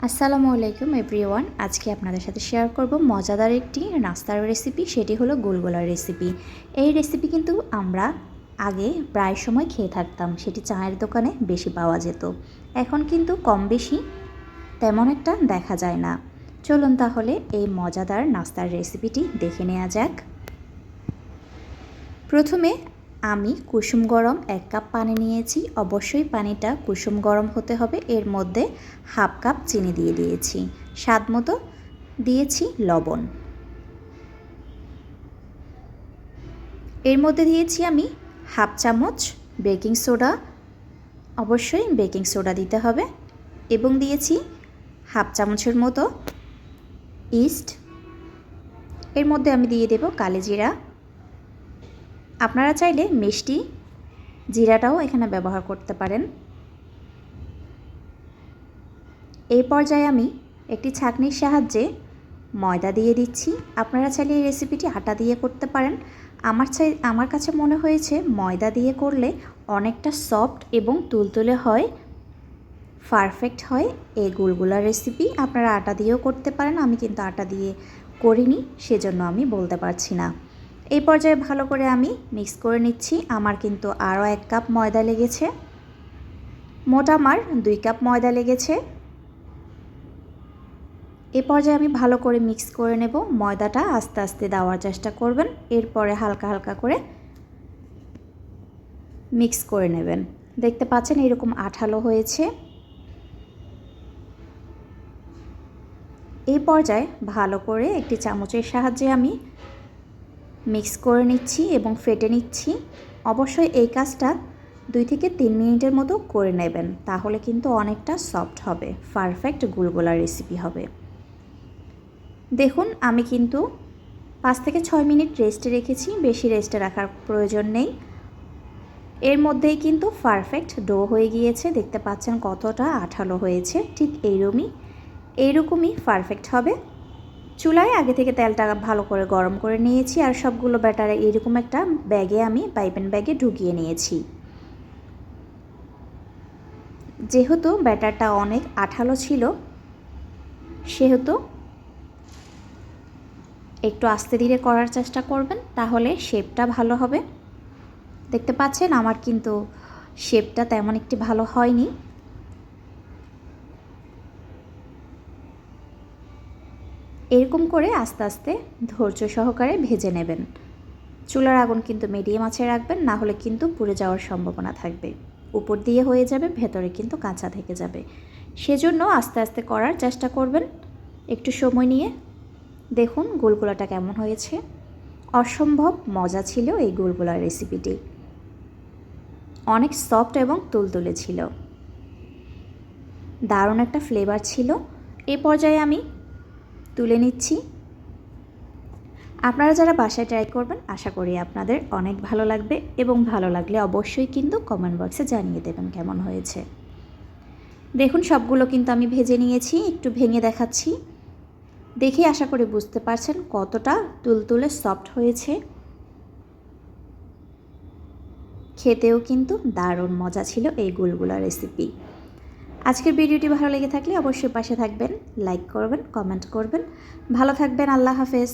আসসালামু আলাইকুম এভরিওয়ান। আজকে আপনাদের সাথে শেয়ার করব মজাদার একটি নাস্তার রেসিপি, সেটি হলো গুলগোলা রেসিপি। এই রেসিপি কিন্তু আমরা আগে প্রায় সময় খেয়ে থাকতাম, সেটি চায়ের দোকানে বেশি পাওয়া যেত। এখন কিন্তু কম বেশি তেমন একটা দেখা যায় না। চলুন তাহলে এই মজাদার নাস্তার রেসিপিটি দেখে নেওয়া যাক। প্রথমে আমি কুসুম গরম 1 কাপ পানি নিয়েছি। অবশ্যই পানিটা কুসুম গরম হতে হবে। এর মধ্যে হাফ কাপ চিনি দিয়ে দিয়েছি, স্বাদ মতো দিয়েছি লবণ। এর মধ্যে দিয়েছি আমি হাফ চামচ বেকিং সোডা, অবশ্যই বেকিং সোডা দিতে হবে, এবং দিয়েছি হাফ চামচের মতো ইস্ট। এর মধ্যে আমি দিয়ে দেব কালি জিরা। আপনারা চাইলে মিষ্টি জিরাটাও এখানে ব্যবহার করতে পারেন। এই পর্যায়ে আমি একটি ছাঁকনির সাহায্যে ময়দা দিয়ে দিচ্ছি। আপনারা চাইলে এই রেসিপিটি আটা দিয়ে করতে পারেন। আমার কাছে মনে হয়েছে ময়দা দিয়ে করলে অনেকটা সফট এবং তুলতুলে হয়, পারফেক্ট হয় এই গুলগুলা রেসিপি। আপনারা আটা দিয়েও করতে পারেন, আমি কিন্তু আটা দিয়ে করিনি, সেজন্য আমি বলতে পারছি না। এই পর্যায়ে ভালো করে আমি মিক্স করে নিচ্ছি। আমার কিন্তু আরও 1 কাপ ময়দা লেগেছে, মোট আমার 2 কাপ ময়দা লেগেছে। এই পর্যায়ে আমি ভালো করে মিক্স করে নেব। ময়দাটা আস্তে আস্তে দেওয়ার চেষ্টা করবেন, এরপরে হালকা হালকা করে মিক্স করে নেবেন। দেখতে পাচ্ছেন এরকম আঠালো হয়েছে। এই পর্যায়ে ভালো করে একটি চামচের সাহায্যে আমি মিক্স করে নিচ্ছি এবং ফেটে নিচ্ছি। অবশ্যই এই কাজটা 2 থেকে 3 মিনিটের মতো করে নেবেন, তাহলে কিন্তু অনেকটা সফট হবে, পারফেক্ট গুলগোলা রেসিপি হবে। দেখুন আমি কিন্তু 5 থেকে 6 মিনিট রেস্টে রেখেছি, বেশি রেস্টে রাখার প্রয়োজন নেই। এর মধ্যেই কিন্তু পারফেক্ট ডো হয়ে গিয়েছে। দেখতে পাচ্ছেন কতটা আঠালো হয়েছে, ঠিক এইরকমই পারফেক্ট হবে। চুলায় আগে থেকে তেলটা ভালো করে গরম করে নিয়েছি, আর সবগুলো ব্যাটারে এরকম একটা ব্যাগে আমি পাইপেন ব্যাগে ঢুকিয়ে নিয়েছি। যেহেতু ব্যাটারটা অনেক আঠালো ছিল, সেহেতু একটু আস্তে ধীরে করার চেষ্টা করবেন, তাহলে শেপটা ভালো হবে। দেখতে পাচ্ছেন আমার কিন্তু শেপটা তেমন একটি ভালো হয়নি। এরকম করে আস্তে আস্তে ধৈর্য সহকারে ভেজে নেবেন। চুলার আগুন কিন্তু মিডিয়াম আঁচে রাখবেন, না হলে কিন্তু পুড়ে যাওয়ার সম্ভাবনা থাকবে। উপর দিয়ে হয়ে যাবে, ভেতরে কিন্তু কাঁচা থেকে যাবে। সেজন্য আস্তে আস্তে করার চেষ্টা করবেন, একটু সময় নিয়ে। দেখুন গুলগুলাটা কেমন হয়েছে, অসম্ভব মজা ছিল এই গুলগুলা রেসিপিটি। অনেক সফট এবং তুলতুলে ছিল, দারুণ একটা ফ্লেভার ছিল। এই পর্যায়ে আমি তুলে নিচ্ছি। আপনারা যারা বাসায় ট্রাই করবেন, আশা করি আপনাদের অনেক ভালো লাগবে, এবং ভালো লাগলে অবশ্যই কিন্তু কমেন্ট বক্সে জানিয়ে দেবেন কেমন হয়েছে। দেখুন সবগুলো কিন্তু আমি ভেজে নিয়েছি, একটু ভেঙে দেখাচ্ছি। দেখে আশা করি বুঝতে পারছেন কতটা তুলতুলে সফট হয়েছে। খেতেও কিন্তু দারুণ মজা ছিল এই গুলগুলা রেসিপি। আজকের ভিডিওটি ভালো লেগে থাকলে অবশ্যই পাশে থাকবেন, লাইক করবেন, কমেন্ট করবেন। ভালো থাকবেন, আল্লাহ হাফেজ।